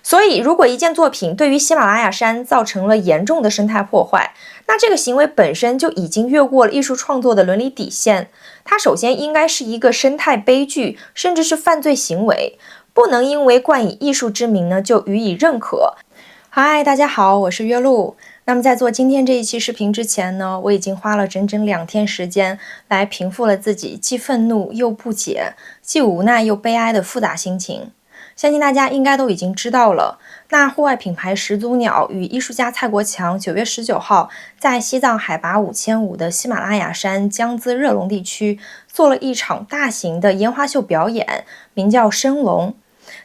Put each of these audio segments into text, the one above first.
所以，如果一件作品对于喜马拉雅山造成了严重的生态破坏，那这个行为本身就已经越过了艺术创作的伦理底线。它首先应该是一个生态悲剧，甚至是犯罪行为，不能因为冠以艺术之名呢就予以认可。嗨，大家好，我是月露。那么在做今天这一期视频之前呢，我已经花了整整2天时间来平复了自己既愤怒又不解、既无奈又悲哀的复杂心情。相信大家应该都已经知道了，那户外品牌始祖鸟与艺术家蔡国强9月19号在西藏海拔5500的喜马拉雅山江孜热龙地区做了一场大型的烟花秀表演，名叫升龙。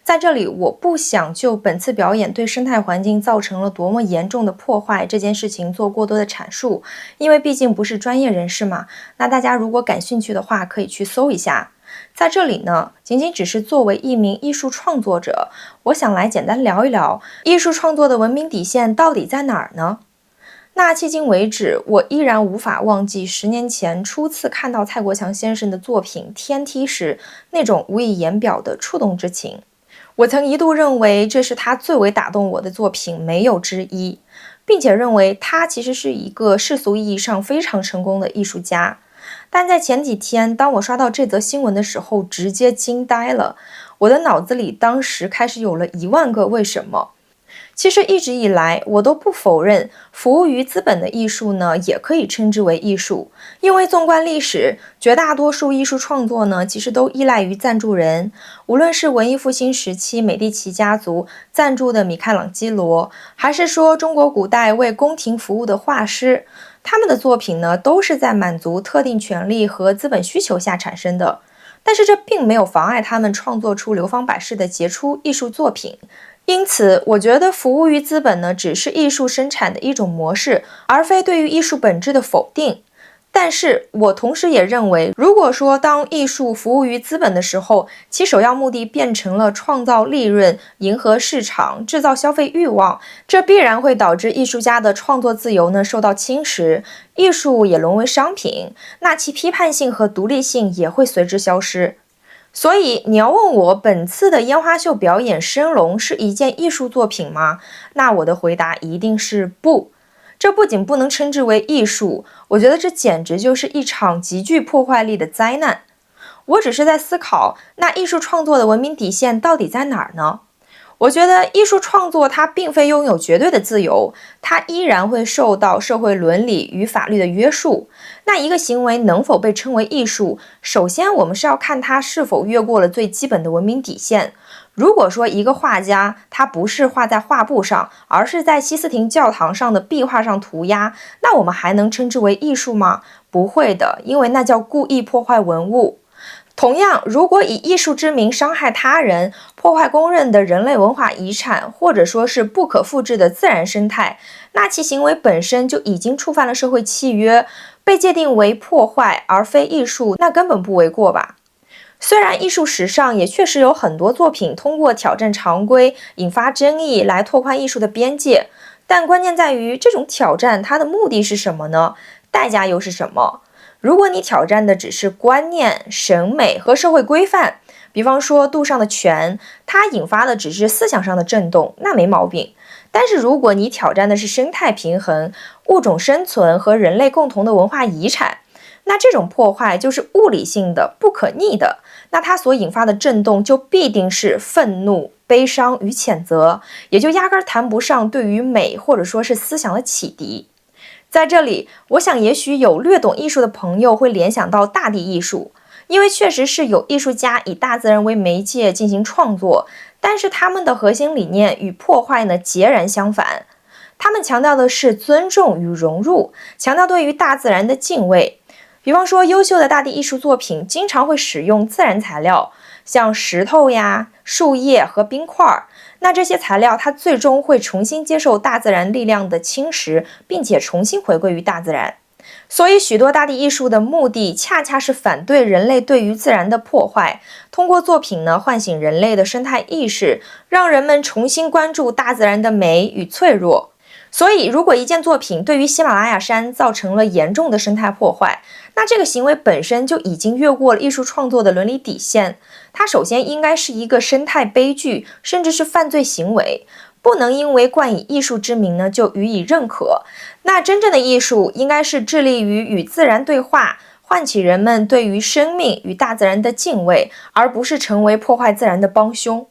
在这里，我不想就本次表演对生态环境造成了多么严重的破坏这件事情做过多的阐述，因为毕竟不是专业人士嘛。那大家如果感兴趣的话，可以去搜一下。在这里呢，仅仅只是作为一名艺术创作者，我想来简单聊一聊艺术创作的文明底线到底在哪儿呢？那迄今为止，我依然无法忘记10年前初次看到蔡国强先生的作品《天梯》时那种无以言表的触动之情。我曾一度认为这是他最为打动我的作品没有之一，并且认为他其实是一个世俗意义上非常成功的艺术家。但在前几天，当我刷到这则新闻的时候，直接惊呆了。我的脑子里当时开始有了10000个为什么。其实一直以来，我都不否认服务于资本的艺术呢，也可以称之为艺术。因为纵观历史，绝大多数艺术创作呢，其实都依赖于赞助人。无论是文艺复兴时期美第奇家族赞助的米开朗基罗，还是说中国古代为宫廷服务的画师，他们的作品呢，都是在满足特定权利和资本需求下产生的。但是这并没有妨碍他们创作出流芳百世的杰出艺术作品。因此，我觉得服务于资本呢，只是艺术生产的一种模式，而非对于艺术本质的否定。但是我同时也认为，如果说当艺术服务于资本的时候，其首要目的变成了创造利润、迎合市场、制造消费欲望，这必然会导致艺术家的创作自由呢受到侵蚀，艺术也沦为商品，那其批判性和独立性也会随之消失。所以你要问我本次的烟花秀表演升龙是一件艺术作品吗？那我的回答一定是不。这不仅不能称之为艺术，我觉得这简直就是一场极具破坏力的灾难。我只是在思考，那艺术创作的文明底线到底在哪儿呢？我觉得艺术创作它并非拥有绝对的自由，它依然会受到社会伦理与法律的约束。那一个行为能否被称为艺术，首先我们是要看它是否越过了最基本的文明底线。如果说一个画家他不是画在画布上，而是在西斯廷教堂上的壁画上涂鸦，那我们还能称之为艺术吗？不会的，因为那叫故意破坏文物。同样，如果以艺术之名伤害他人，破坏公认的人类文化遗产，或者说是不可复制的自然生态，那其行为本身就已经触犯了社会契约，被界定为破坏而非艺术，那根本不为过吧。虽然艺术史上也确实有很多作品通过挑战常规、引发争议来拓宽艺术的边界，但关键在于这种挑战它的目的是什么呢？代价又是什么？如果你挑战的只是观念、审美和社会规范，比方说杜尚的拳，它引发的只是思想上的震动，那没毛病。但是如果你挑战的是生态平衡、物种生存和人类共同的文化遗产，那这种破坏就是物理性的、不可逆的，那它所引发的震动就必定是愤怒、悲伤与谴责，也就压根谈不上对于美或者说是思想的启迪。在这里，我想也许有略懂艺术的朋友会联想到大地艺术，因为确实是有艺术家以大自然为媒介进行创作，但是他们的核心理念与破坏呢截然相反。他们强调的是尊重与融入，强调对于大自然的敬畏。比方说，优秀的大地艺术作品经常会使用自然材料，像石头呀、树叶和冰块。那这些材料它最终会重新接受大自然力量的侵蚀，并且重新回归于大自然。所以许多大地艺术的目的恰恰是反对人类对于自然的破坏，通过作品呢唤醒人类的生态意识，让人们重新关注大自然的美与脆弱。所以，如果一件作品对于喜马拉雅山造成了严重的生态破坏，那这个行为本身就已经越过了艺术创作的伦理底线。它首先应该是一个生态悲剧，甚至是犯罪行为，不能因为冠以艺术之名呢就予以认可。那真正的艺术应该是致力于与自然对话，唤起人们对于生命与大自然的敬畏，而不是成为破坏自然的帮凶。